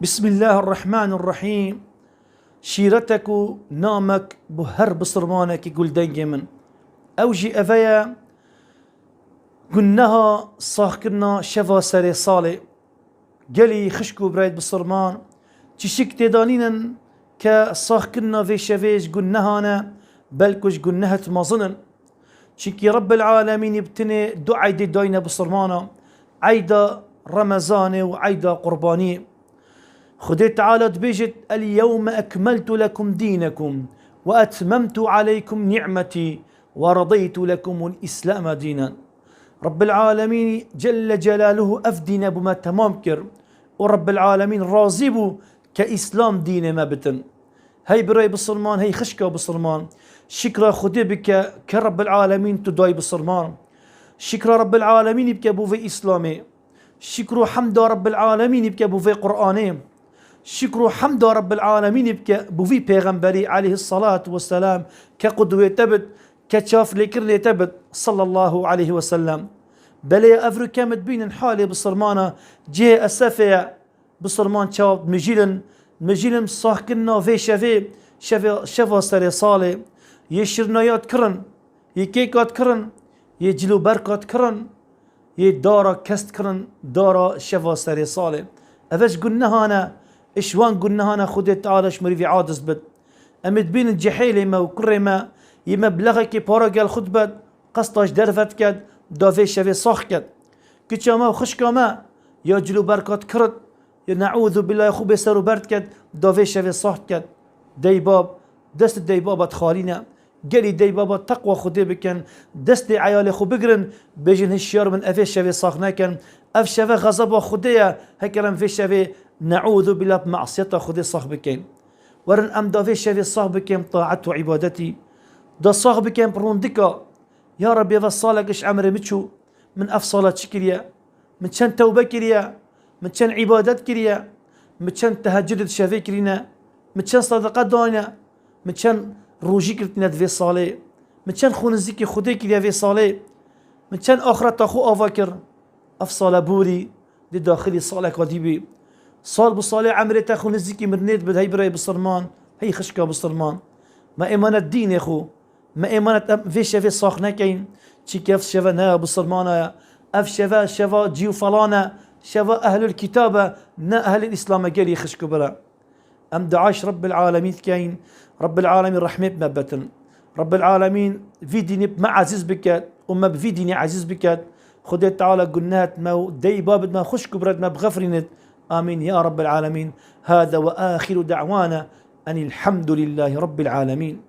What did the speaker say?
بسم الله الرحمن الرحيم. شيرتك نامك بهر بصرمانك يقول دنجي من أوجي أفيا قلناها صاحكنا شفا سري صالي قالي خشكو برايد بصرمان تشك تدانينا كصاحكنا في شفيش قلناها أنا بلكش قلناها تمازنن شكي رب العالمين يبتني دعاء دي داينا بصرمانا عيدا رمضان وعيدا قرباني خدي تعالى تبيجت اليوم أكملت لكم دينكم وأتممت عليكم نعمتي ورضيت لكم الإسلام دينا. رب العالمين جل جلاله أفدينا بما تمام كر ورب العالمين راضي كإسلام دين ما بتن. هاي براي بصرمان هاي خشكة بصرمان شكرا خدي بك كرب العالمين تداي بصرمان شكرا رب العالمين يبكى بو في إسلامي شكرا حمد رب العالمين يبكى بو في قرآني شكر حمد رب العالمين يبكى بوفي پیغمبري عليه الصلاة والسلام كقدوة تبت كشاف لكرلي تبت صلى الله عليه وسلم. بلي أفرو كامت بين حالي بصرمانة جي أسافة بصرمان شاب مجيلن صاحكنا في شفا سري صالي يشرنايات كرن يكيكات كرن يجلو بركات كرن يدارا كست كرن دارا شفا سري صالي أفش قلنا أنا إشوان قلنا أنا خدت تعالى شمري في عادس بد أمد بين الجحيل ما وكر ما يما بلغك بارق الخطبة قصتاش درفت كد دافي شفي صاح كد كتشا ما وخشكا ما يا جلو بركات كرد يا نعوذ بالله يخو بيسرو برد كد دافي شفي صاح كد ديباب دست ديباب تخالينا قالي ديباب تقوى خدي بكن دست عيالي خو بقرن بيجن هالشيار من أفي شفي صاحنا كان أف شفي غضب خدية هكرم في شفي نعوذ بالله بمعصيته خدي صاحبكين ورن أم دافي شفي صاحبكين طاعته وعبادتي دا صاحبكين بروندكا يا رب يا صالك إيش عمري متشو من أفصالات شكريا من شان توبة كريا من شان عبادات كريا من شان تهجد شافي كرينا من شان صدقات دانا من شان روجي كرتنا في صالي من شان خونزيكي خدي كريا في صالي من شان آخرت أخو أفكر أفصال بوري دي داخلي صالك وديبي صال بصالح عمري تاخو نزيكي مرنيت بد هاي براي بصرمان هي خشكة بصرمان ما إيمانة الدين يا أخو ما إيمانة في شفا صاخنا كين شي كيف شفا نا بصرمانا أف شفا جيو فلانا شفا أهل الكتابة نا أهل الإسلام قالي خشكو برا أم دعاش رب العالمين كين رب العالمين رحمة مبتن رب العالمين في ديني ما عزيز بك وما بفي ديني عزيز بك خدت تعالى قلنات ما دي باب ما خشكو برد ما بغفرنت آمين يا رب العالمين. هذا وآخر دعوانا أن الحمد لله رب العالمين.